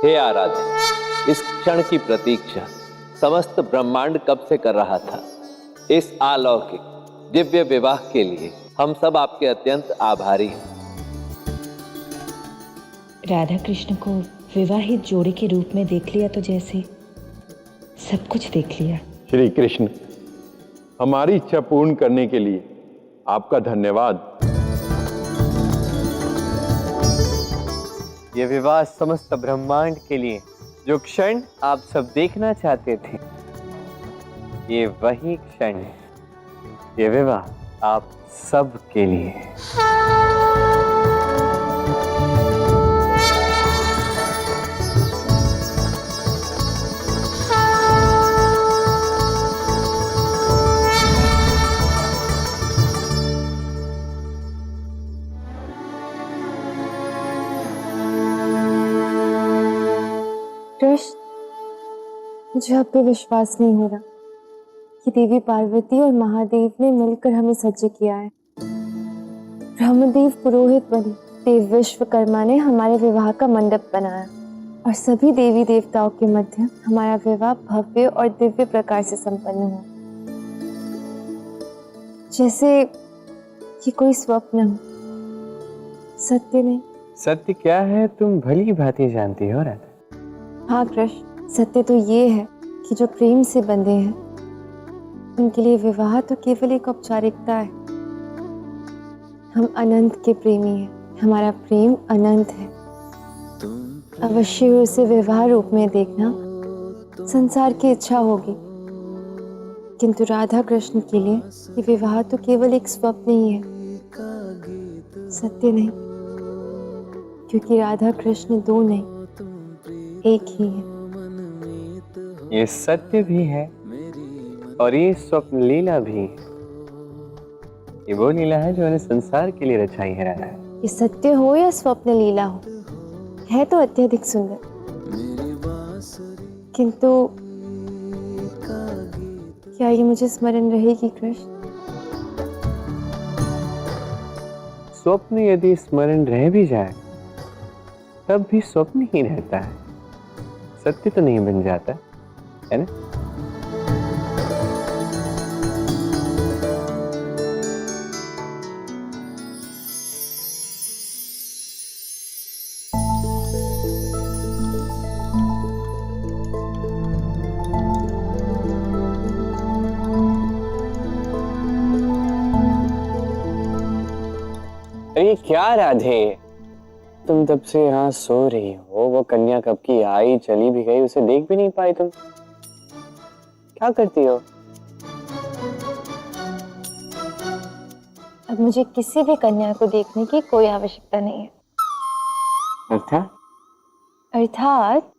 हे आराध्य, इस क्षण की प्रतीक्षा समस्त ब्रह्मांड कब से कर रहा था। इस अलौकिक दिव्य विवाह के लिए हम सब आपके अत्यंत आभारी हैं। राधा कृष्ण को विवाहित जोड़ी के रूप में देख लिया तो जैसे सब कुछ देख लिया। श्री कृष्ण, हमारी इच्छा पूर्ण करने के लिए आपका धन्यवाद। ये विवाह समस्त ब्रह्मांड के लिए जो क्षण आप सब देखना चाहते थे, ये वही क्षण है। ये विवाह आप सब के लिए है। कृष्ण, मुझे अब भी विश्वास नहीं हो रहा कि देवी पार्वती और महादेव ने मिलकर हमें सज्ज किया है। ब्रह्मदेव पुरोहित बने, देव विश्वकर्मा ने हमारे विवाह का मंडप बनाया और सभी देवी देवताओं के मध्य हमारा विवाह भव्य और दिव्य प्रकार से संपन्न हुआ, जैसे ये कोई स्वप्न हो, सत्य नहीं। सत्य क्या है तुम भली भांति जानती हो राधा। हाँ कृष्ण, सत्य तो ये है कि जो प्रेम से बंधे हैं उनके लिए विवाह तो केवल एक औपचारिकता है। हम अनंत के प्रेमी हैं, हमारा प्रेम अनंत है। अवश्य उसे विवाह रूप में देखना संसार की इच्छा होगी, किंतु राधा कृष्ण के लिए ये विवाह तो केवल एक स्वप्न ही है, सत्य नहीं, क्योंकि राधा कृष्ण दो नहीं एक ही है। ये सत्य भी है और ये स्वप्न लीला भी है। ये वो लीला है जो मैंने संसार के लिए रचाई है राधा। ये सत्य हो या स्वप्न लीला हो, है तो अत्यधिक सुंदर, किंतु क्या ये मुझे स्मरण रहेगी कृष्ण? स्वप्न यदि स्मरण रह भी जाए तब भी स्वप्न ही रहता है, सत्य तो नहीं बन जाता, है ना? अरे क्या राधे, तुम तब से यहाँ सो रही हो, वो कन्या कब की आई चली भी गई, उसे देख भी नहीं पाई तुम। क्या करती हो? अब मुझे किसी भी कन्या को देखने की कोई आवश्यकता नहीं है। अर्थात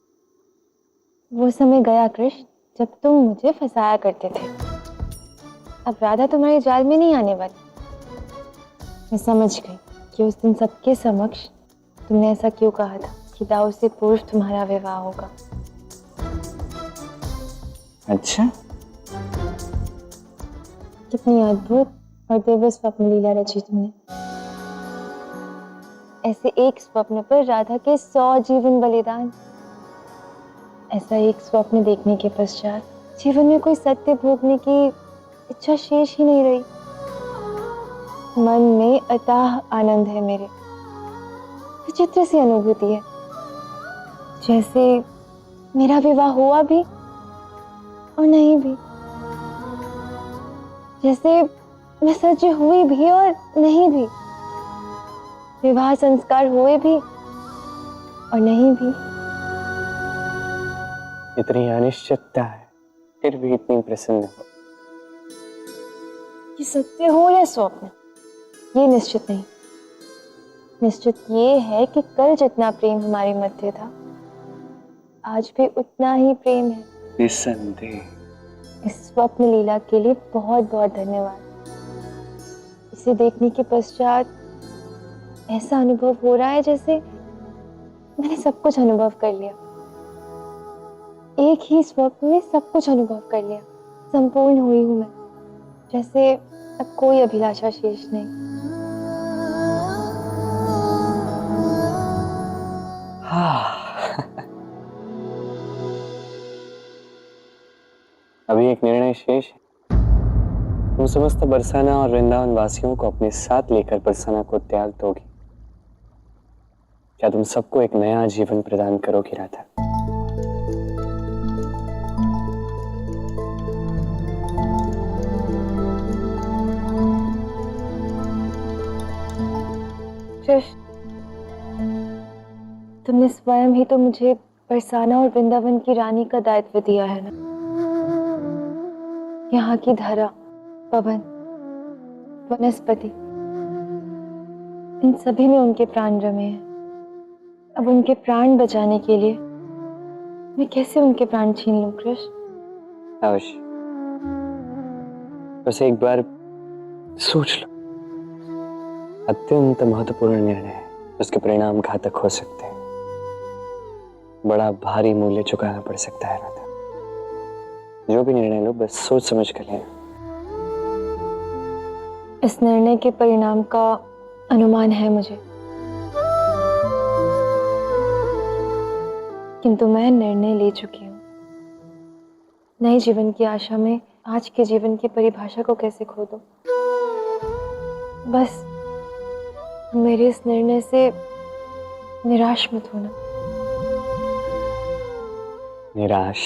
वो समय गया कृष्ण जब तुम मुझे फंसाया करते थे। अब राधा तुम्हारे जाल में नहीं आने वाली। मैं समझ गई कि उस दिन सबके समक्ष तुमने ऐसा क्यों कहा था कि दाऊ से पूर्व तुम्हारा विवाह होगा। अच्छा, कितनी अद्भुत और दिव्य स्वप्न लीला रची तुमने। ऐसे एक स्वप्न पर राधा के 100 जीवन बलिदान। ऐसा एक स्वप्न देखने के पश्चात जीवन में कोई सत्य भोगने की इच्छा शेष ही नहीं रही। मन में अथाह आनंद है मेरे, विचित्र सी अनुभूति है, जैसे मेरा विवाह हुआ भी और नहीं भी, जैसे मैं सज हुई भी और नहीं भी, विवाह संस्कार हुए भी और नहीं भी। इतनी अनिश्चितता है फिर भी इतनी प्रसन्न हो। ये सत्य हो या स्वप्न, ये निश्चित नहीं। निश्चित ये है कि कल जितना प्रेम हमारे मध्य था, आज भी उतना ही प्रेम है। निसंदेह। इस स्वप्न लीला के लिए बहुत बहुत धन्यवाद। इसे देखने के पश्चात ऐसा अनुभव हो रहा है जैसे मैंने सब कुछ अनुभव कर लिया। एक ही स्वप्न में सब कुछ अनुभव कर लिया, संपूर्ण हुई हूं मैं, जैसे अब कोई अभिलाषा शेष नहीं। हाँ ये शेष है। तुम समस्त बरसाना और वृंदावन वासियों को अपने साथ लेकर बरसाना को त्याग दोगी। क्या तुम सबको एक नया जीवन प्रदान करोगी राधा? कृष्ण, तुमने स्वयं ही तो मुझे बरसाना और वृंदावन की रानी का दायित्व दिया है ना। यहाँ की धरा, पवन, वनस्पति, इन सभी में उनके प्राण रमे हैं। अब उनके प्राण बचाने के लिए मैं कैसे उनके प्राण छीन लूं कृष्ण? अवश्य, बस एक बार सोच लो। अत्यंत महत्वपूर्ण निर्णय है, उसके परिणाम घातक हो सकते हैं। बड़ा भारी मूल्य चुकाना पड़ सकता है राधा। जो भी निर्णय लो बस सोच समझ कर लेना। इस निर्णय के परिणाम का अनुमान है मुझे, किंतु मैं निर्णय ले चुकी हूँ। नए जीवन की आशा में आज के जीवन की परिभाषा को कैसे खो दूं? बस मेरे इस निर्णय से निराश मत होना। निराश?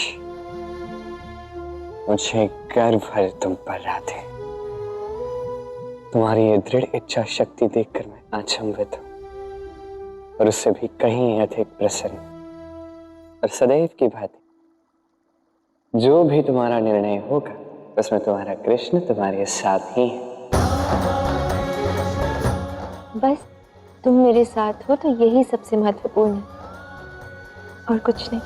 मुझे गर्व है तुम पर राधे। तुम्हारी ये दृढ़ इच्छा शक्ति देखकर मैं अचंभित हूं, और उससे भी कहीं अधिक प्रसन्न। और सदैव की भांति जो भी तुम्हारा निर्णय होगा उसमें तुम्हारा कृष्ण तुम्हारे साथ ही है। बस तुम मेरे साथ हो तो यही सबसे महत्वपूर्ण है, और कुछ नहीं।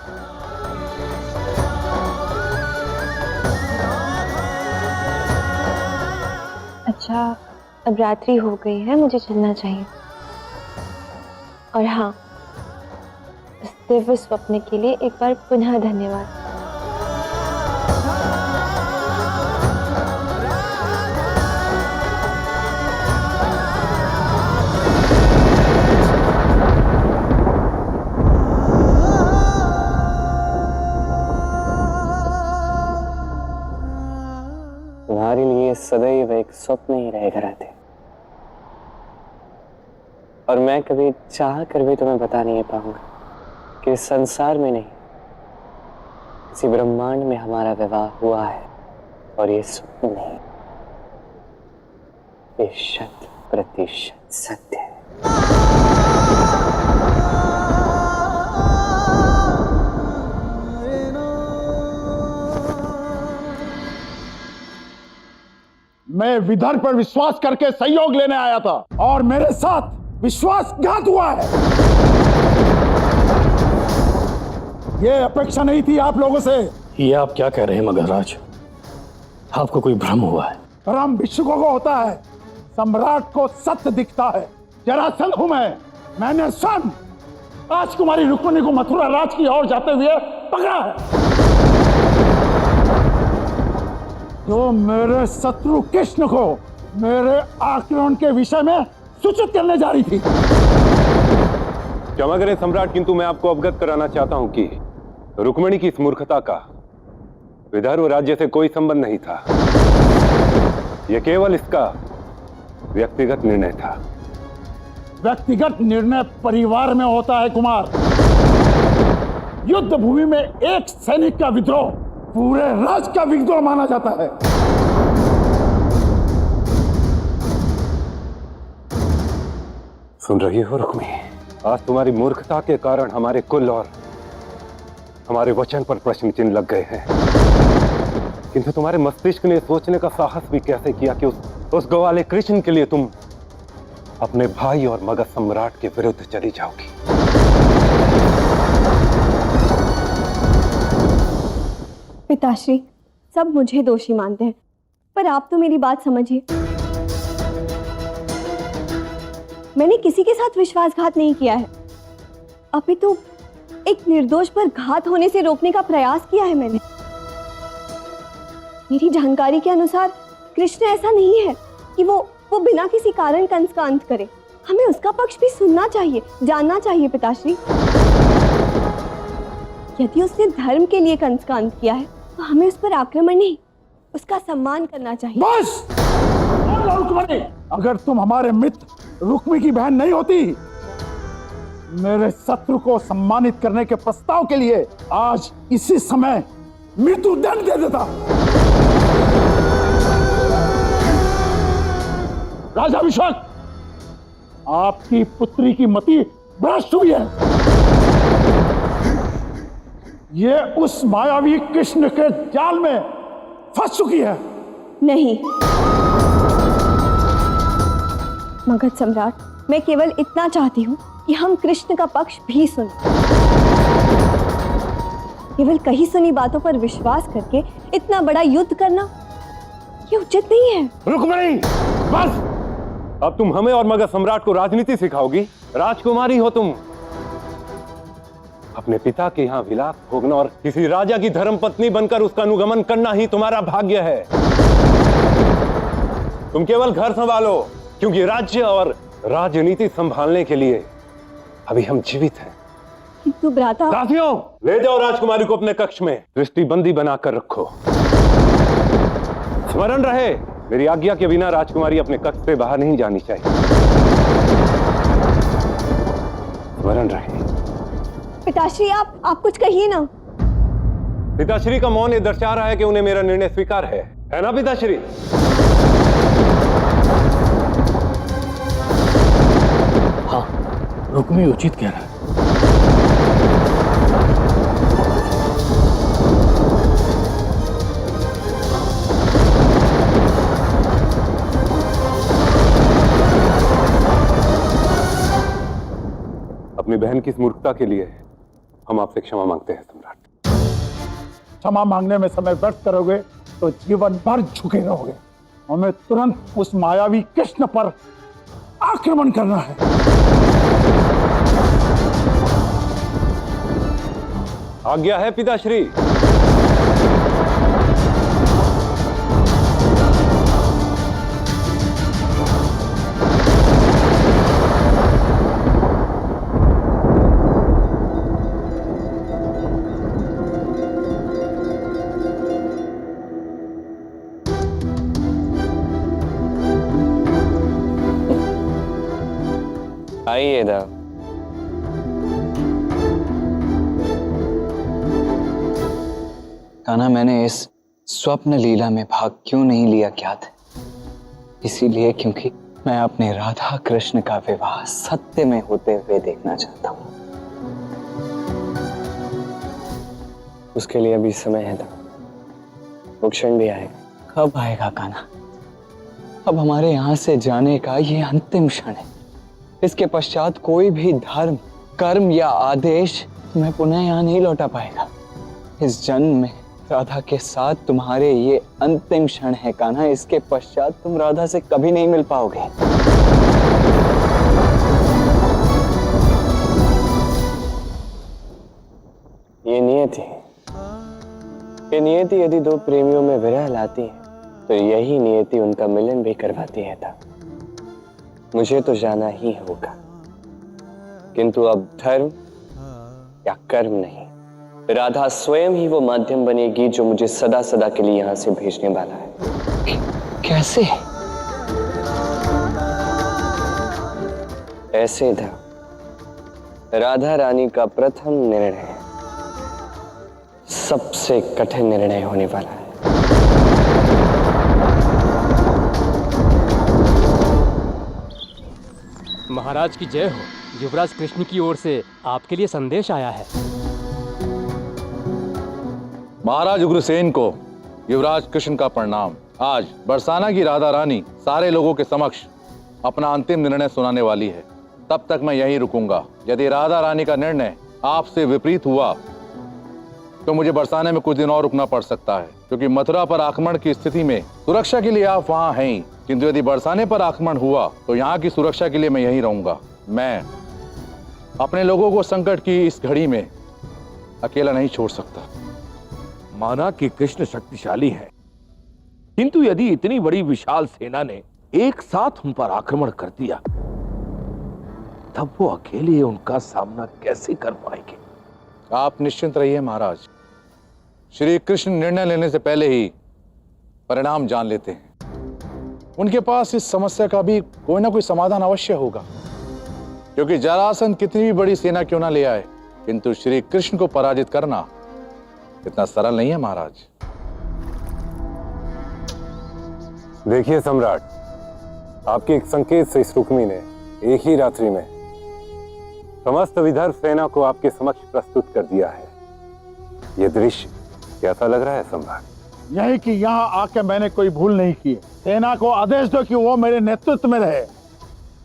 अच्छा, अब रात्रि हो गई है, मुझे चलना चाहिए। और हाँ, इस दिव्य स्वप्न के लिए एक बार पुनः धन्यवाद। तुम्हारे लिए सदैव एक स्वप्न ही रहेगा राधे, और मैं कभी चाह कर भी तुम्हें बता नहीं पाऊंगा कि इस संसार में नहीं, किसी ब्रह्मांड में हमारा विवाह हुआ है, और ये स्वप्न नहीं, ये 100% सत्य है। मैं विदर्भ पर विश्वास करके सहयोग लेने आया था, और मेरे साथ विश्वासघात हुआ है। ये अपेक्षा नहीं थी आप लोगों से। ये आप क्या कह रहे हैं मगधराज? आपको कोई भ्रम हुआ है? भ्रम भिक्षुकों को होता है, सम्राट को सत्य दिखता है। जरासंध हूं मैंने स्वयं राजकुमारी रुक्मिणी को मथुरा राज की ओर जाते हुए पकड़ा है। जो मेरे शत्रु कृष्ण को मेरे आक्रमण के विषय में सूचित करने जा रही थी। क्षमा करें सम्राट, किंतु मैं आपको अवगत कराना चाहता हूं कि रुक्मिणी की इस मूर्खता का विदर्भ राज्य से कोई संबंध नहीं था। यह केवल इसका व्यक्तिगत निर्णय था। व्यक्तिगत निर्णय परिवार में होता है कुमार। युद्ध भूमि में एक सैनिक का विद्रोह पूरे राज्य का विद्रोह माना जाता है। सुन रही हो रुक्मिणी, आज तुम्हारी मूर्खता के कारण हमारे कुल और हमारे वचन पर प्रश्न चिन्ह लग गए हैं, किंतु तुम्हारे मस्तिष्क ने सोचने का साहस भी कैसे किया कि उस गवाले कृष्ण के लिए तुम अपने भाई और मगध सम्राट के विरुद्ध चली जाओगी। पिताश्री, सब मुझे दोषी मानते हैं, पर आप तो मेरी बात समझिए। मैंने किसी के साथ विश्वासघात नहीं किया है, अपितु एक निर्दोष पर घात होने से रोकने का प्रयास किया है मैंने। मेरी जानकारी के अनुसार कृष्ण ऐसा नहीं है कि वो बिना किसी कारण कंस का अंत करे। हमें उसका पक्ष भी सुनना चाहिए, जानना चाहिए पिताश्री। यदि उसने धर्म के लिए कंस का अंत किया है तो हमें उस पर आक्रमण नहीं उसका सम्मान करना चाहिए। बस! बोलो रुक्मिणी, अगर तुम हमारे मित्र रुक्मी की बहन नहीं होती, मेरे शत्रु को सम्मानित करने के प्रस्ताव के लिए आज इसी समय मृत्यु दंड दे देता। राजा अभिषेक, आपकी पुत्री की मति भ्रष्ट हुई है। ये उस मायावी कृष्ण के जाल में फंस चुकी है। नहीं मगध सम्राट, मैं केवल इतना चाहती हूँ कि हम कृष्ण का पक्ष भी सुनें। केवल कही सुनी बातों पर विश्वास करके इतना बड़ा युद्ध करना ये उचित नहीं है। रुक्मिणी, बस! अब तुम हमें और मगध सम्राट को राजनीति सिखाओगी? राजकुमारी हो तुम। अपने पिता के यहाँ विलास भोगना और किसी राजा की धर्मपत्नी बनकर उसका अनुगमन करना ही तुम्हारा भाग्य है। तुम केवल घर संभालो, क्योंकि राज्य और राजनीति संभालने के लिए अभी हम जीवित हैं। किंतु भ्राता, दासियों, ले जाओ राजकुमारी को अपने कक्ष में दृष्टिबंदी बनाकर रखो। स्मरण रहे, मेरी आज्ञा के बिना राजकुमारी अपने कक्ष से बाहर नहीं जानी चाहिए। स्मरण रहे। पिताश्री, आप कुछ कहिए ना। पिताश्री का मौन ये दर्शा रहा है कि उन्हें मेरा निर्णय स्वीकार है ना पिताश्री? हाँ, रुक्मी उचित कह रहा है। अपनी बहन की इस मूर्खता के लिए हम आपसे क्षमा मांगते हैं सम्राट। क्षमा मांगने में समय व्यर्थ करोगे तो जीवन भर झुके रहोगे। हमें तुरंत उस मायावी कृष्ण पर आक्रमण करना है। आज्ञा है पिताश्री। आइए दा। कान्हा, मैंने इस स्वप्न लीला में भाग क्यों नहीं लिया ज्ञात है? इसीलिए क्योंकि मैं अपने राधा कृष्ण का विवाह सत्य में होते हुए देखना चाहता हूँ। उसके लिए अभी समय है दा, वो क्षण भी आएगा। कब आएगा कान्हा? अब हमारे यहाँ से जाने का ये अंतिम क्षण है। इसके पश्चात कोई भी धर्म, कर्म या आदेश तुम्हें पुनः यहाँ नहीं लौटा पाएगा। इस जन्म में राधा के साथ तुम्हारे ये अंतिम क्षण है कान्हा। इसके पश्चात तुम राधा से कभी नहीं मिल पाओगे। ये नियति यदि दो प्रेमियों में विरह लाती है तो यही नियति उनका मिलन भी करवाती है था। मुझे तो जाना ही होगा, किंतु अब धर्म या कर्म नहीं, राधा स्वयं ही वो माध्यम बनेगी जो मुझे सदा सदा के लिए यहां से भेजने वाला है। कैसे? ऐसे था। राधा रानी का प्रथम निर्णय सबसे कठिन निर्णय होने वाला है। महाराज की जय हो। युवराज कृष्ण की ओर से आपके लिए संदेश आया है। महाराज उग्रसेन को युवराज कृष्ण का प्रणाम। आज बरसाना की राधा रानी सारे लोगों के समक्ष अपना अंतिम निर्णय सुनाने वाली है। तब तक मैं यहीं रुकूंगा। यदि राधा रानी का निर्णय आपसे विपरीत हुआ तो मुझे बरसाने में कुछ दिन और रुकना पड़ सकता है, क्योंकि मथुरा पर आक्रमण की स्थिति में सुरक्षा के लिए आप वहां हैं ही, किंतु यदि बरसाने पर आक्रमण हुआ तो यहाँ की सुरक्षा के लिए मैं यहीं रहूंगा। मैं अपने लोगों को संकट की इस घड़ी में अकेला नहीं छोड़ सकता। माना कि कृष्ण शक्तिशाली है, किंतु यदि इतनी बड़ी विशाल सेना ने एक साथ उन पर आक्रमण कर दिया तब वो अकेले उनका सामना कैसे कर पाएंगे? आप निश्चिंत रहिए महाराज। श्री कृष्ण निर्णय लेने से पहले ही परिणाम जान लेते हैं। उनके पास इस समस्या का भी कोई ना कोई समाधान अवश्य होगा, क्योंकि जरासंध कितनी भी बड़ी सेना क्यों ना ले आए, किंतु श्री कृष्ण को पराजित करना इतना सरल नहीं है महाराज। देखिए सम्राट, आपके एक संकेत से इस रुक्मी ने एक ही रात्रि में समस्त विदर्भ सेना को आपके समक्ष प्रस्तुत कर दिया है। यह दृश्य कैसा लग रहा है सम्राट? यही कि यहाँ आके मैंने कोई भूल नहीं की। सेना को आदेश दो कि वो मेरे नेतृत्व में रहे।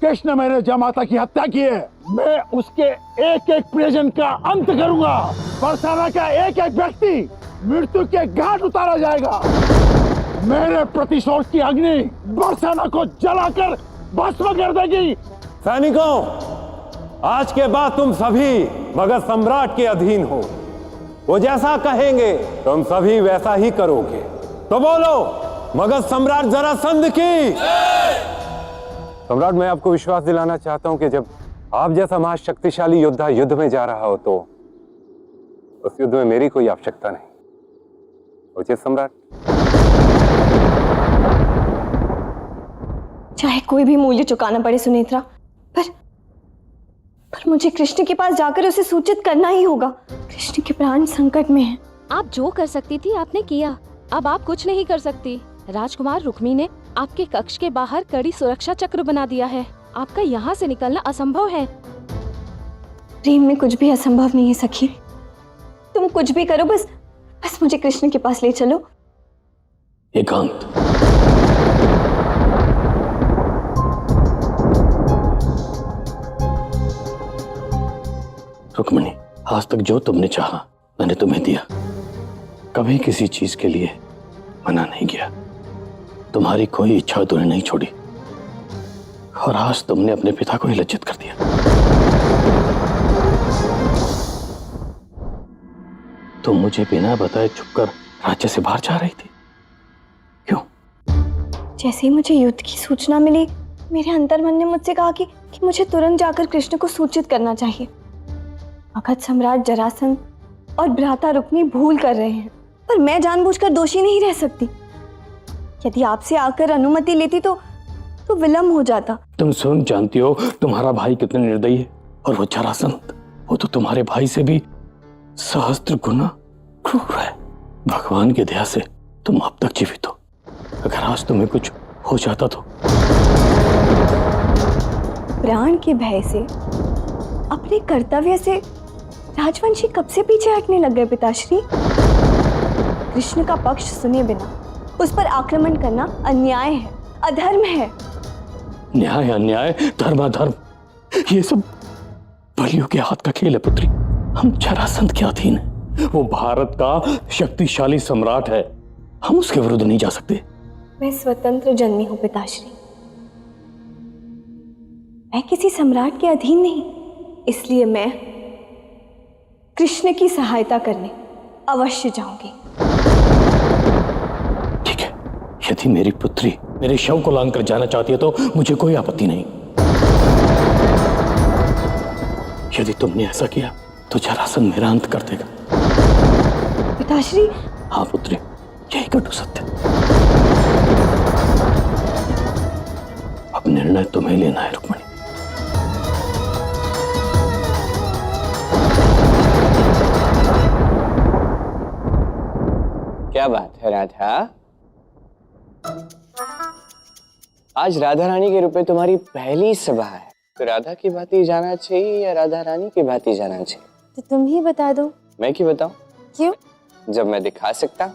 कृष्ण मेरे जमाता की हत्या की है, मैं उसके एक एक प्रियजन का अंत करूंगा। बरसाना का एक एक व्यक्ति मृत्यु के घाट उतारा जाएगा। मेरे प्रतिशोध की अग्नि बरसाना को जलाकर भस्म कर देगी। सैनिकों, आज के बाद तुम सभी मगध सम्राट के अधीन हो। वो जैसा कहेंगे तुम सभी वैसा ही करोगे। तो बोलो, मगध सम्राट जरासंध की। सम्राट, मैं आपको विश्वास दिलाना चाहता हूं कि जब आप जैसा महाशक्तिशाली योद्धा युद्ध में जा रहा हो तो उस युद्ध में मेरी कोई आवश्यकता नहीं। उचित सम्राट? चाहे कोई भी मूल्य चुकाना पड़े सुनेत्रा, पर मुझे कृष्ण के पास जाकर उसे सूचित करना ही होगा। कृष्ण के प्राण संकट में हैं। आप जो कर सकती थी आपने किया, अब आप कुछ नहीं कर सकती। राजकुमार रुक्मी ने आपके कक्ष के बाहर कड़ी सुरक्षा चक्र बना दिया है। आपका यहाँ से निकलना असंभव है। प्रेम में कुछ भी असंभव नहीं है सखी। तुम कुछ भी करो, बस मुझे कृष्ण के पास ले चलो। एकांत। रुक्मिणी, आज तक जो तुमने चाहा मैंने तुम्हें दिया। कभी किसी चीज के लिए मना नहीं किया। तुम्हारी कोई इच्छा तुम्हें नहीं छोड़ी, और आज तुमने अपने पिता को ही लज्जित कर दिया। तुम मुझे बिना बताए छुपकर राज्य से बाहर जा रही थी, क्यों? जैसे ही मुझे युद्ध की सूचना मिली, मेरे अंतर्मन ने मुझसे कहा कि मुझे तुरंत जाकर कृष्ण को सूचित करना चाहिए। मगध सम्राट जरासंध और भ्राता रुक्मी भूल कर रहे हैं, पर मैं जानबूझकर दोषी नहीं रह सकती। यदि आपसे आकर अनुमति लेती तो विलंब हो जाता। तुम स्वयं जानती हो तुम्हारा भाई कितना निर्दयी है, और वो जरासंध, वो तो तुम्हारे भाई से भी सहस्त्र गुना क्रूर है। भगवान की दया से तुम अब तक जीवित हो। अगर आज तुम्हें कुछ हो जाता तो? प्राण के भय से, अपने कर्तव्य से राजवंशी कब से पीछे हटने लग गए पिताश्री। कृष्ण का पक्ष सुने बिना उस पर आक्रमण करना अन्याय है, अधर्म है। न्याय अन्याय, धर्म अधर्म, ये सब बलियों के हाथ का खेल है पुत्री। हम जरासंध के अधीन हैं। वो भारत का शक्तिशाली सम्राट है, हम उसके विरुद्ध नहीं जा सकते। मैं स्वतंत्र जन्मी हूं पिताश्री, मैं किसी सम्राट के अधीन नहीं। इसलिए मैं कृष्ण की सहायता करने अवश्य जाऊंगी। ठीक है, यदि मेरी पुत्री मेरे शव को लांग कर जाना चाहती है तो मुझे कोई आपत्ति नहीं। यदि तुमने ऐसा किया तो जरासंध मेरा अंत कर देगा। पिताश्री। हाँ पुत्री, यही कटु सत्य। अब निर्णय तुम्हें लेना है रुक्मिणी। क्या बात है राधा? आज राधा रानी के रूप में तुम्हारी पहली सभा है, तो राधा की बात ही जाना चाहिए या राधा रानी की बात ही जाना चाहिए? तो तुम ही बता दो। मैं क्यों बताऊं? क्यों? जब मैं दिखा सकता।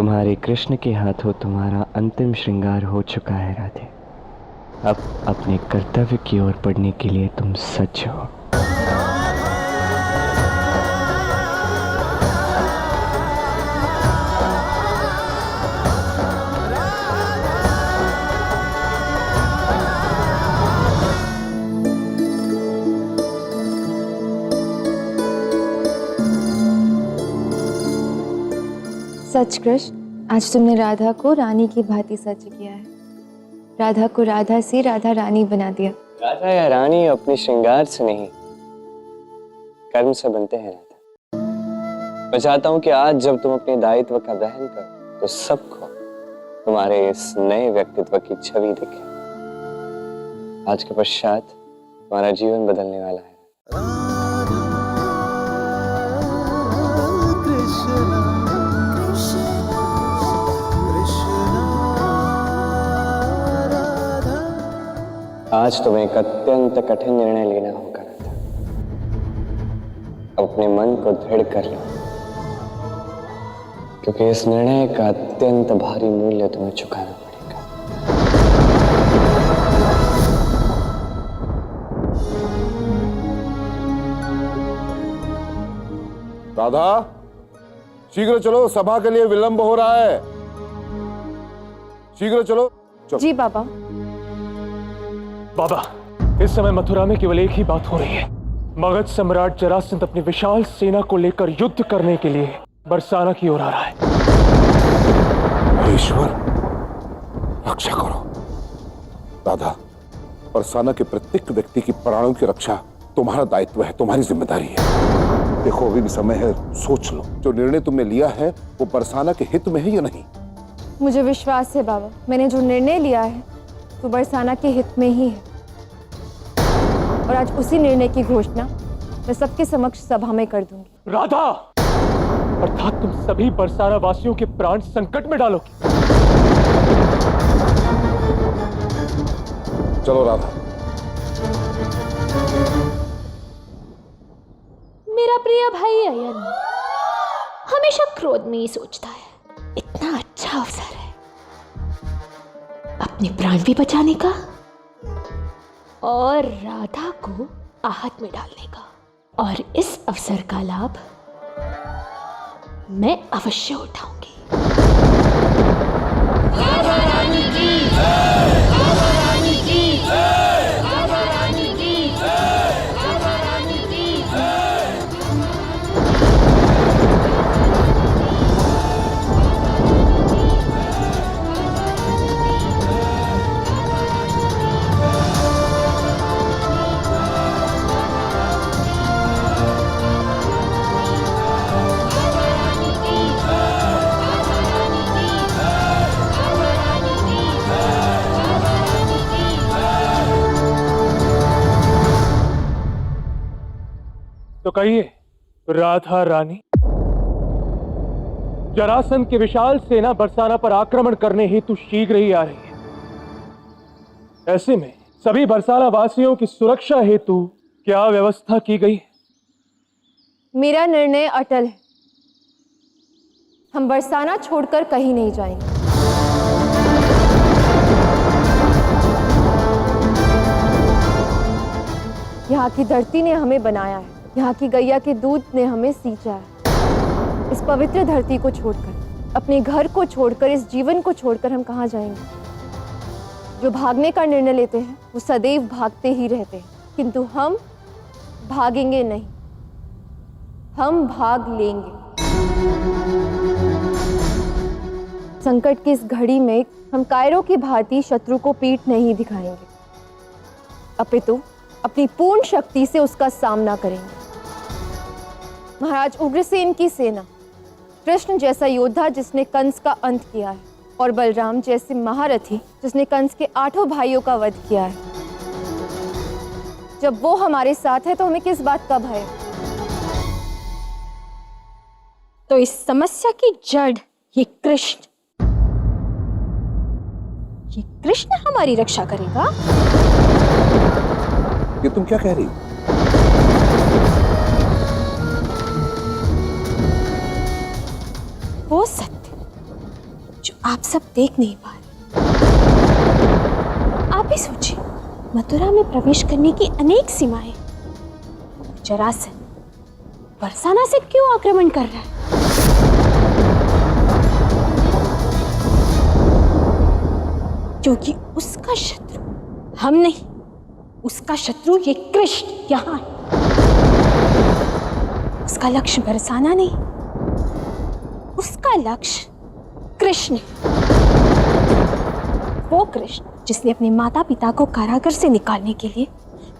तुम्हारे कृष्ण के हाथों तुम्हारा अंतिम श्रृंगार हो चुका है राधे। अब अपने कर्तव्य की ओर बढ़ने के लिए तुम सज्ज हो। सच कृष्ण, आज तुमने राधा को रानी की भांति सज किया है। राधा को राधा से राधा रानी बना दिया। राधा या रानी अपने श्रृंगार से नहीं, कर्म से बनते हैं राधा। मैं चाहता हूं कि आज जब तुम अपने दायित्व का दहन करो तो सबको तुम्हारे इस नए व्यक्तित्व की छवि दिखे। आज के पश्चात तुम्हारा जीवन बदलने वाला है। आज तुम्हें एक अत्यंत कठिन निर्णय लेना होगा राधा। अपने मन को दृढ़ कर लो, क्योंकि इस निर्णय का अत्यंत भारी मूल्य तुम्हें चुकाना पड़ेगा। राधा, शीघ्र चलो, सभा के लिए विलंब हो रहा है। शीघ्र चलो। जी बाबा। बाबा, इस समय मथुरा में केवल एक ही बात हो रही है। मगध सम्राट जरासंध अपनी विशाल सेना को लेकर युद्ध करने के लिए बरसाना की ओर आ रहा है। ईश्वर, रक्षा करो। राधा, बरसाना के प्रत्येक व्यक्ति की प्राणों की रक्षा तुम्हारा दायित्व है, तुम्हारी जिम्मेदारी है। देखो, अभी भी समय है, सोच लो। जो निर्णय तुमने लिया है वो बरसाना के हित में है या नहीं? मुझे विश्वास है बाबा, मैंने जो निर्णय लिया है तो बरसाना के हित में ही है। और आज उसी निर्णय की घोषणा मैं सबके समक्ष सभा में कर दूंगी। राधा, अर्थात तुम सभी बरसाना वासियों के प्राण संकट में डालोगे। चलो राधा। मेरा प्रिय भाई अयन हमेशा क्रोध में ही सोचता है। इतना अच्छा अवसर है अपने प्राण भी बचाने का और राधा को आहत में डालने का, और इस अवसर का लाभ मैं अवश्य उठाऊंगी। राधा रानी की जय, राधा रानी की जय, राधा रानी की जय, राधा रानी की जय। तो कहिए, राधा रानी, जरासंध की विशाल सेना बरसाना पर आक्रमण करने हेतु शीघ्र ही आ रही है। ऐसे में सभी बरसाना वासियों की सुरक्षा हेतु क्या व्यवस्था की गई है? मेरा निर्णय अटल है। हम बरसाना छोड़कर कहीं नहीं जाएंगे। यहाँ की धरती ने हमें बनाया है, यहाँ की गैया के दूध ने हमें सींचा है। इस पवित्र धरती को छोड़कर, अपने घर को छोड़कर, इस जीवन को छोड़कर हम कहाँ जाएंगे? जो भागने का निर्णय लेते हैं वो सदैव भागते ही रहते हैं, किंतु हम भागेंगे नहीं, हम भाग लेंगे। संकट की इस घड़ी में हम कायरों की भांति शत्रु को पीठ नहीं दिखाएंगे, अपितु अपनी पूर्ण शक्ति से उसका सामना करेंगे। महाराज उग्रसेन की सेना, कृष्ण जैसा योद्धा जिसने कंस का अंत किया है, और बलराम जैसे महारथी जिसने कंस के 8 भाइयों का वध किया है, जब वो हमारे साथ है तो हमें किस बात का भय? तो इस समस्या की जड़ ये कृष्ण हमारी रक्षा करेगा। ये तुम क्या कह रही हो? वो सत्य आप सब देख नहीं पा रहे। आप ही सोचिए, मथुरा में प्रवेश करने की अनेक सीमाएं, जरासंध बरसाना से क्यों आक्रमण कर रहा है? क्योंकि उसका शत्रु हम नहीं, उसका शत्रु ये कृष्ण यहाँ है। उसका लक्ष्य बरसाना नहीं, उसका लक्ष्य कृष्ण है। वो कृष्ण जिसने अपने माता पिता को कारागार से निकालने के लिए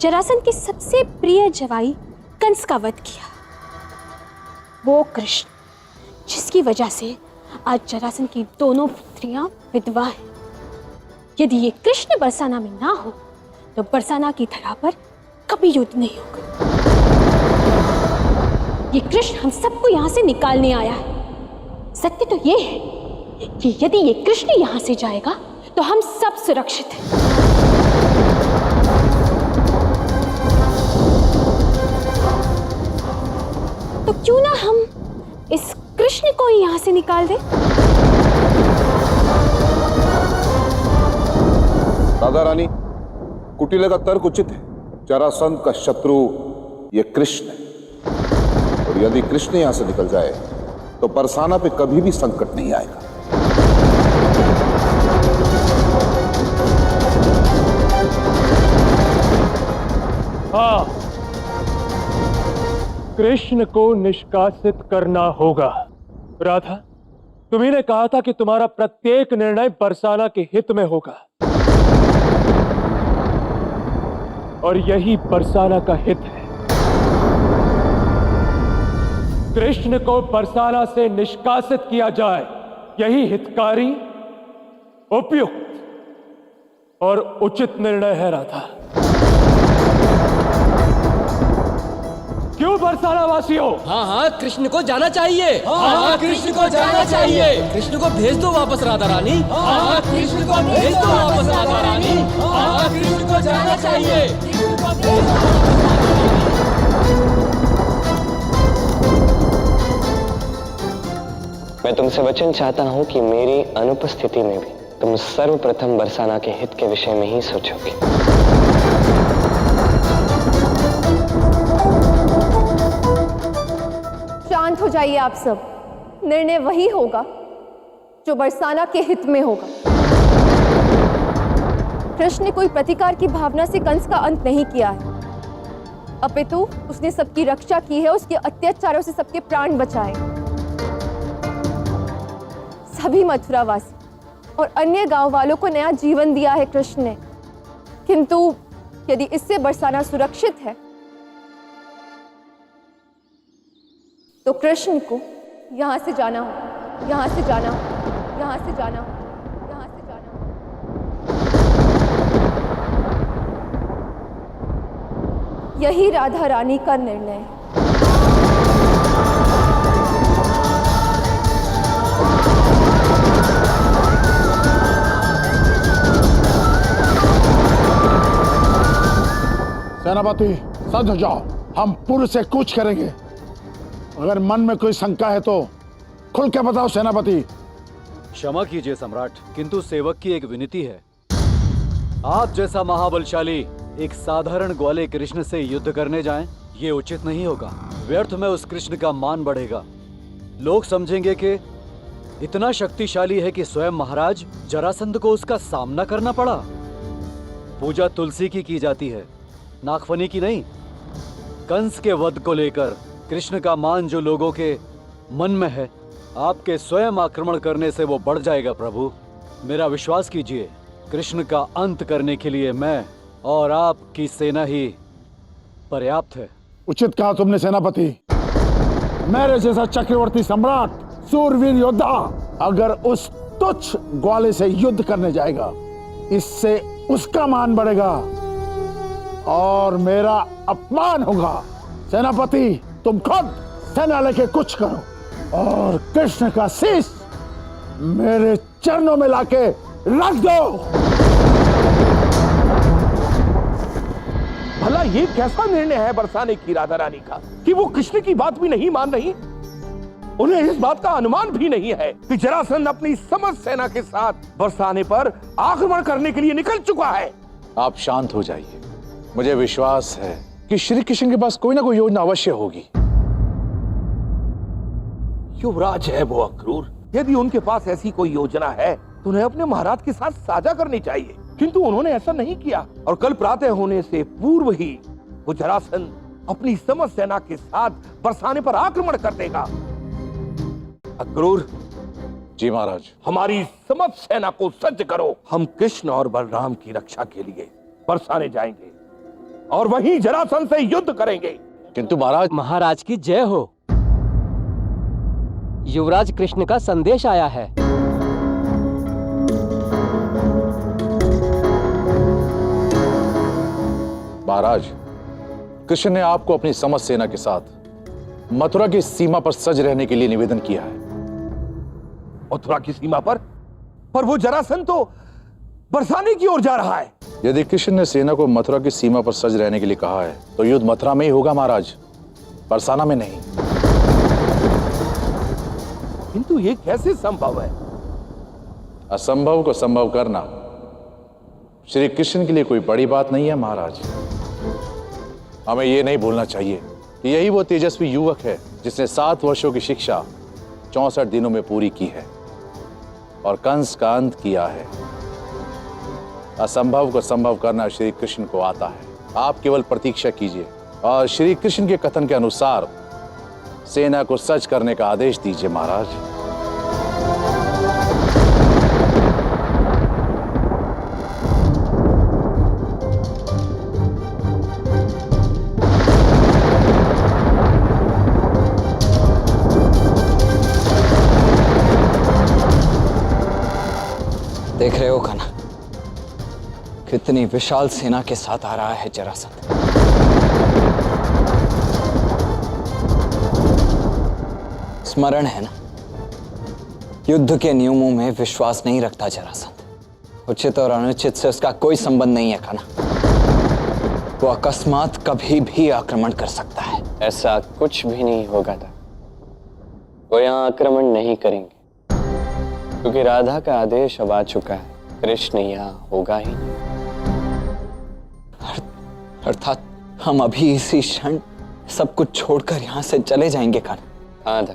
जरासंध के सबसे प्रिय जवाई कंस का वध किया। वो कृष्ण जिसकी वजह से आज जरासंध की दोनों पुत्रियां विधवा हैं। यदि ये कृष्ण बरसाना में ना हो तो बरसाना की धरा पर कभी युद्ध नहीं होगा। ये कृष्ण हम सबको यहां से निकालने आया है। सत्य तो ये है कि यदि ये कृष्ण यहां से जाएगा तो हम सब सुरक्षित हैं। तो क्यों ना हम इस कृष्ण को ही यहां से निकाल दें? राधा रानी, कुटिला का तर्क उचित है। जरासंध का शत्रु ये कृष्ण है, और यदि कृष्ण यहां से निकल जाए तो बरसाना पे कभी भी संकट नहीं आएगा। हाँ, कृष्ण को निष्कासित करना होगा। राधा, तुम्ही ने कहा था कि तुम्हारा प्रत्येक निर्णय बरसाना के हित में होगा, और यही बरसाना का हित है। कृष्ण को बरसाना से निष्कासित किया जाए, यही हितकारी, उपयुक्त और उचित निर्णय है। राधा, क्यों बरसाना वासियों? हाँ हाँ, कृष्ण को जाना चाहिए। हाँ, कृष्ण को जाना चाहिए। कृष्ण को भेज दो वापस राधा रानी। हाँ, कृष्ण को भेज दो वापस राधा रानी। हाँ, कृष्ण को जाना चाहिए। मैं तुमसे वचन चाहता हूँ कि मेरी अनुपस्थिति में भी तुम सर्वप्रथम बरसाना के हित के विषय में ही सोचोगे। शांत हो जाइए आप सब। निर्णय वही होगा जो बरसाना के हित में होगा। कृष्ण ने कोई प्रतिकार की भावना से कंस का अंत नहीं किया है, अपितु उसने सबकी रक्षा की है, उसके अत्याचारों से सबके प्राण बचाए। सभी मथुरावासी और अन्य गांव वालों को नया जीवन दिया है कृष्ण ने। किंतु यदि इससे बरसाना सुरक्षित है तो कृष्ण को यहां से जाना हो, यहां से जाना हो, यहां से जाना हो, यहां से जाना हो। यही राधा रानी का निर्णय है। सेनापति, सज हो जाओ, हम पूर्व से कूच करेंगे। अगर मन में कोई शंका है तो खुल के बताओ सेनापति। क्षमा कीजिए सम्राट, किंतु सेवक की एक विनती है। आप जैसा महाबलशाली एक साधारण ग्वाले कृष्ण से युद्ध करने जाएं, ये उचित नहीं होगा। व्यर्थ में उस कृष्ण का मान बढ़ेगा। लोग समझेंगे कि इतना शक्तिशाली है कि स्वयं महाराज जरासंध को उसका सामना करना पड़ा। पूजा तुलसी की जाती है, नागफनी की नहीं। कंस के वध को लेकर कृष्ण का मान जो लोगों के मन में है, आपके स्वयं आक्रमण करने से वो बढ़ जाएगा। प्रभु, मेरा विश्वास कीजिए, कृष्ण का अंत करने के लिए मैं और आपकी सेना ही पर्याप्त है। उचित कहा तुमने सेनापति। मेरे जैसा चक्रवर्ती सम्राट, सूरवीर योद्धा अगर उस तुच्छ ग्वाले से युद्ध करने जाएगा, इससे उसका मान बढ़ेगा और मेरा अपमान होगा। सेनापति, तुम खुद सेना लेके कुछ करो और कृष्ण का शीश मेरे चरणों में लाके रख दो। भला ये कैसा निर्णय है बरसाने की राधा रानी का कि वो कृष्ण की बात भी नहीं मान रही? उन्हें इस बात का अनुमान भी नहीं है कि जरासंध अपनी समस्त सेना के साथ बरसाने पर आक्रमण करने के लिए निकल चुका है। आप शांत हो जाइए। मुझे विश्वास है कि श्री कृष्ण के पास कोई ना कोई योजना अवश्य होगी। युवराज है वो अक्रूर, यदि उनके पास ऐसी कोई योजना है तो उन्हें अपने महाराज के साथ साझा करनी चाहिए, किंतु उन्होंने ऐसा नहीं किया और कल प्रातः होने से पूर्व ही वो जरासंध अपनी समस्त सेना के साथ बरसाने पर आक्रमण कर देगा। अक्रूर। जी महाराज। हमारी समस्त सेना को सज्ज करो, हम कृष्ण और बलराम की रक्षा के लिए बरसाने जाएंगे और वहीं जरासंध से युद्ध करेंगे। किंतु महाराज। महाराज की जय हो। युवराज कृष्ण का संदेश आया है। महाराज, कृष्ण ने आपको अपनी समस्त सेना के साथ मथुरा की सीमा पर सज रहने के लिए निवेदन किया है। मथुरा की सीमा पर वो जरासंध तो बरसाने की ओर जा रहा है। यदि कृष्ण ने सेना को मथुरा की सीमा पर सज रहने के लिए कहा है तो युद्ध मथुरा में ही होगा महाराज, बरसाना में नहीं। किंतु ये कैसे संभव है? असंभव को संभव करना श्री कृष्ण के लिए कोई बड़ी बात नहीं है महाराज। हमें यह नहीं भूलना चाहिए कि यही वो तेजस्वी युवक है जिसने 7 वर्षों की शिक्षा 64 दिनों में पूरी की है और कंस का अंत किया है। असंभव को संभव करना श्री कृष्ण को आता है। आप केवल प्रतीक्षा कीजिए और श्री कृष्ण के कथन के अनुसार सेना को सज्ज करने का आदेश दीजिए महाराज। देख रहे हो खाना, कितनी विशाल सेना के साथ आ रहा है जरासंध। स्मरण है ना, युद्ध के नियमों में विश्वास नहीं रखता जरासंध। उचित और अनुचित से उसका कोई संबंध नहीं है खाना। वो अकस्मात कभी भी आक्रमण कर सकता है। ऐसा कुछ भी नहीं होगा था। वो यहाँ आक्रमण नहीं करेंगे क्योंकि राधा का आदेश अब आ चुका है। कृष्ण यहाँ होगा ही नहीं। अर्थात हम अभी इसी क्षण सब कुछ छोड़कर यहाँ से चले जाएंगे खान। हाँ था,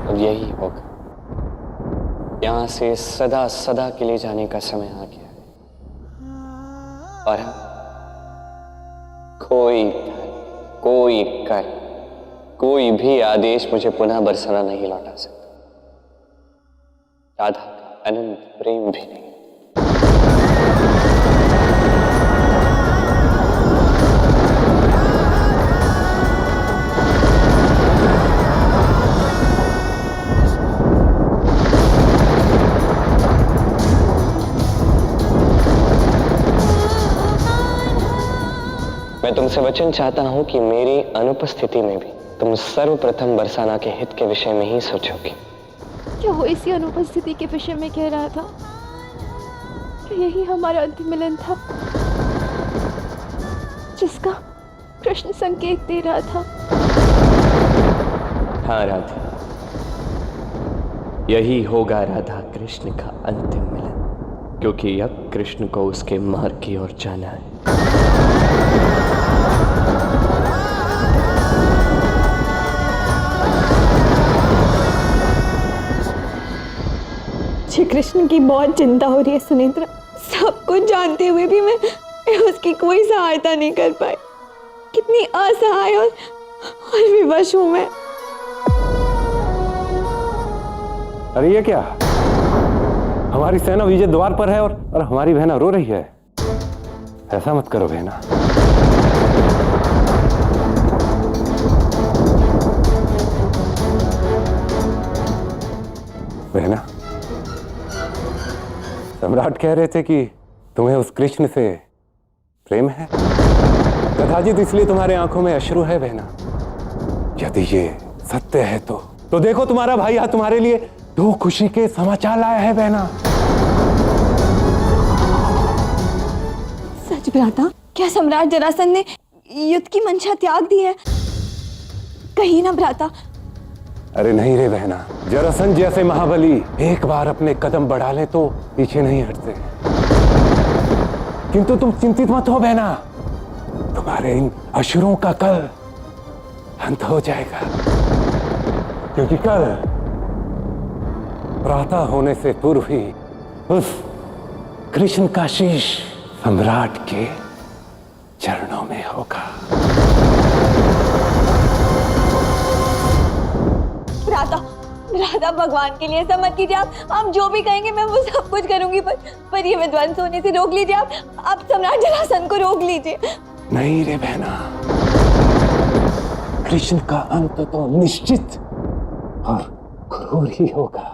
अब यही होगा। यहाँ से सदा सदा के लिए जाने का समय आ गया है और कोई कोई भी आदेश मुझे पुनः बरसाना नहीं लौटा सकता। राधा का अनंत प्रेम भी नहीं। मैं तुमसे वचन चाहता हूं कि मेरी अनुपस्थिति में भी तुम सर्वप्रथम बरसाना के हित के विषय में ही सोचोगे। क्या वो इसी अनुपस्थिति के विषय में कह रहा था? क्या यही हमारा अंतिम मिलन था जिसका कृष्ण संकेत दे रहा था? हाँ राधा, यही होगा राधा कृष्ण का अंतिम मिलन, क्योंकि अब कृष्ण को उसके मार्ग की ओर जाना है। मुझे कृष्ण की बहुत चिंता हो रही है सुनेत्रा। सब कुछ जानते हुए भी मैं उसकी कोई सहायता नहीं कर पाई। कितनी असहाय और विवश हूं मैं। अरे ये क्या, हमारी सेना विजय द्वार पर है और हमारी बहना रो रही है। ऐसा मत करो बहना। बहना, सम्राट कह रहे थे कि तुम्हें उस कृष्ण से प्रेम है। कदाचित इसलिए तुम्हारे आंखों में अश्रु है बहना। यदि ये सत्य है तो देखो तुम्हारा भाई यहाँ तुम्हारे लिए 2 खुशी के समाचार लाया है बहना। सच भ्राता, क्या सम्राट जरासंध ने युद्ध की मंशा त्याग दी है? कहीं ना भ्राता। अरे नहीं रे बहना, जरासंध जैसे महाबली एक बार अपने कदम बढ़ा ले तो पीछे नहीं हटते। किंतु तुम चिंतित मत हो बहना, तुम्हारे इन असुरों का कल अंत हो जाएगा, क्योंकि कल प्रातः होने से पूर्व ही उस कृष्ण का शीश सम्राट के चरणों में होगा। भ्राता, भ्राता भगवान के लिए ऐसा मत कीजिए। आप जो भी कहेंगे मैं वो सब कुछ करूंगी, पर ये विध्वंस होने से रोक लीजिए। आप सम्राट जरासंध को रोक लीजिए। नहीं रे बहना, कृष्ण का अंत तो निश्चित और क्रूर ही होगा।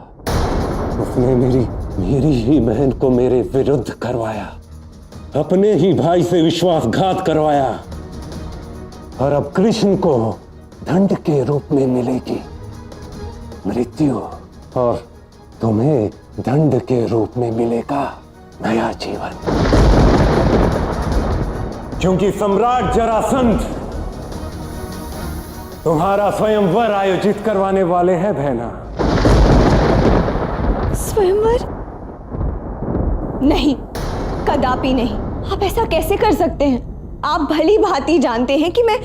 उसने मेरी ही बहन को मेरे विरुद्ध करवाया, अपने ही भाई से विश्वासघात करवाया, और अब कृष्ण को दंड के रूप में मिलेगी मृत्यु, और तुम्हें दंड के रूप में मिलेगा नया जीवन। क्योंकि सम्राट जरासंध तुम्हारा स्वयंवर आयोजित करवाने वाले हैं बहना। स्वयंवर? नहीं, कदापि नहीं। आप ऐसा कैसे कर सकते हैं? आप भली भांति जानते हैं कि मैं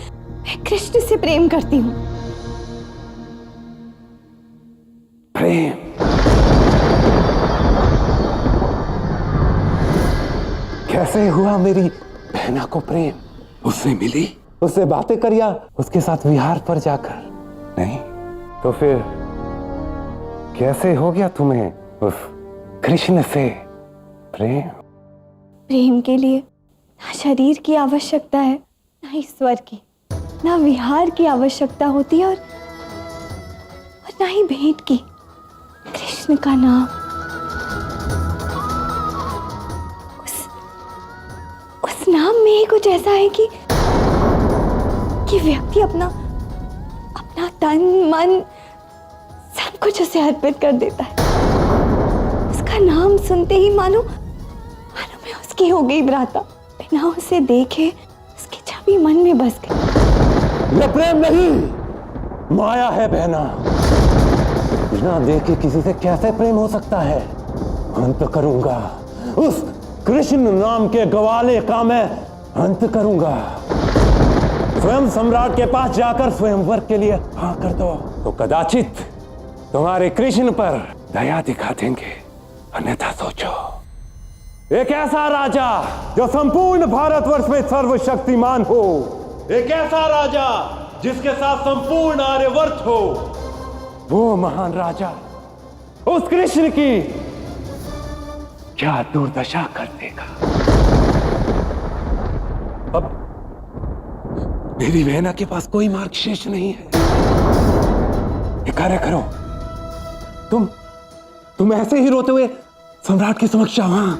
कृष्ण से प्रेम करती हूँ। प्रेम? कैसे हुआ मेरी बहना को प्रेम? उससे मिली, उससे बातें कर, या उसके साथ विहार पर जाकर? नहीं तो फिर कैसे हो गया तुम्हें उस कृष्ण से प्रेम? प्रेम के लिए ना शरीर की आवश्यकता है, ना ईश्वर की, ना विहार की आवश्यकता होती है, और ना ही भेंट की। कृष्ण का नाम, उस नाम में ही कुछ ऐसा है कि व्यक्ति अपना तन मन सब कुछ उसे अर्पित कर देता है। उसका नाम सुनते ही मानो मैं उसकी हो गई भ्राता। बिना उसे देखे उसकी छवि मन में बस गई। यह प्रेम नहीं, माया है बहना। बिना देखे किसी से कैसे प्रेम हो सकता है? अंत करूंगा उस कृष्ण नाम के ग्वाले का, मैं अंत करूंगा। स्वयं सम्राट के पास जाकर स्वयंवर के लिए हाँ कर दो, तो कदाचित तुम्हारे कृष्ण पर दया दिखा देंगे। अन्यथा सोचो, एक ऐसा राजा जो संपूर्ण भारतवर्ष में सर्वशक्तिमान हो, एक ऐसा राजा जिसके साथ संपूर्ण आर्यवर्त हो, वो महान राजा उस कृष्ण की क्या दुर्दशा कर देगा। अब मेरी बहना के पास कोई मार्ग शेष नहीं है। एक कार्य करो, तुम ऐसे ही रोते हुए सम्राट के समक्ष आओ। हाँ,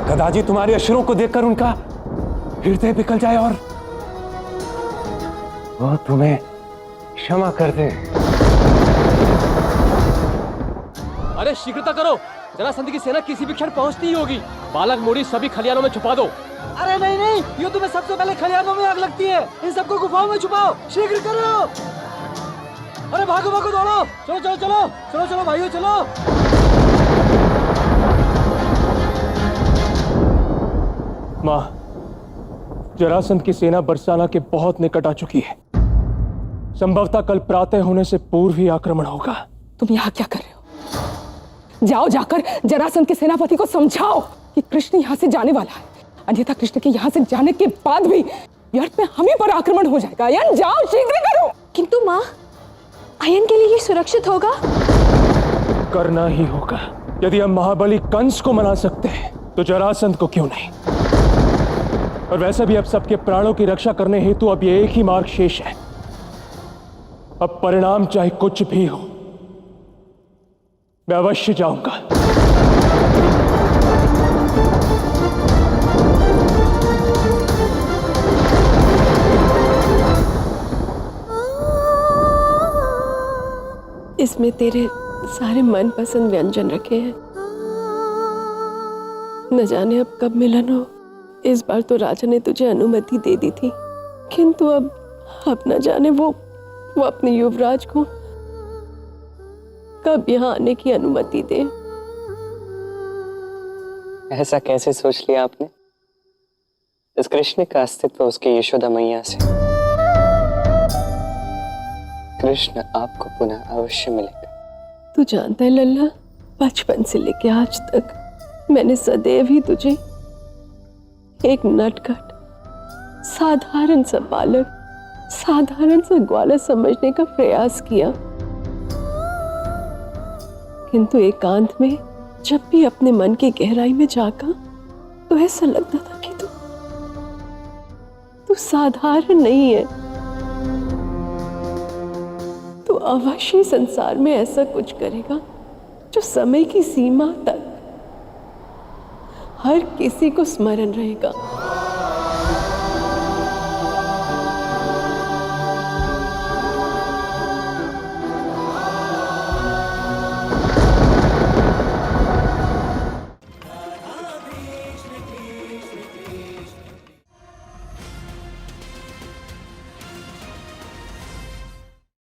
कदाचित तुम्हारे अश्रों को देखकर उनका हृदय पिघल जाए और वो तुम्हें क्षमा कर दे। अरे शीघ्रता करो, जरासंध की सेना किसी भी क्षण पहुंचती ही होगी। बालक मोड़ी सभी खलियानों में छुपा दो। अरे नहीं नहीं, युद्ध में सबसे पहले खलियानों में आग लगती है। इन सबको गुफाओं में छुपाओ, शीघ्र करो। अरे भागो भागो दौड़ो, चलो चलो चलो चलो चलो भाइयों चलो। माँ, जरासंध की सेना बरसाना के बहुत निकट आ चुकी है। संभवतः कल प्रातः होने से पूर्व ही आक्रमण होगा। तुम यहाँ क्या कर रहे हो? जाओ, जाकर जरासंध के सेनापति को समझाओ कि कृष्ण यहाँ से जाने वाला है, अन्यथा कृष्ण के यहाँ से जाने के बाद भी व्यर्थ में हम ही पर आक्रमण हो जाएगा। अयन, जाओ, शीघ्र करो। किंतु माँ, अयन के लिए ये सुरक्षित होगा? करना ही होगा। यदि हम महाबली कंस को मना सकते हैं तो जरासंध को क्यों नहीं? और वैसे भी अब सबके प्राणों की रक्षा करने हेतु अब ये एक ही मार्ग शेष है। अब परिणाम चाहे कुछ भी हो, मैं अवश्य जाऊंगा। इसमें तेरे सारे मनपसंद व्यंजन रखे हैं। न जाने अब कब मिलन हो। इस बार तो राजा ने तुझे अनुमति दे दी थी, किंतु अब अब न जाने वो अपने युवराज को कब यहाँ आने की अनुमति दे। ऐसा कैसे सोच लिया आपने? इस कृष्ण का अस्तित्व उसके यशोदा मैया से। कृष्ण आपको पुनः अवश्य मिलेगा। तू जानता है लल्ला, बचपन से लेके आज तक मैंने सदैव ही तुझे एक नटखट साधारण सा बालक, साधारण सा ग्वाला समझने का प्रयास किया, किंतु एकांत में जब भी अपने मन की गहराई में जागा तो ऐसा लगता था कि तू साधारण नहीं है। तू अवश्य संसार में ऐसा कुछ करेगा जो समय की सीमा तक हर किसी को स्मरण रहेगा।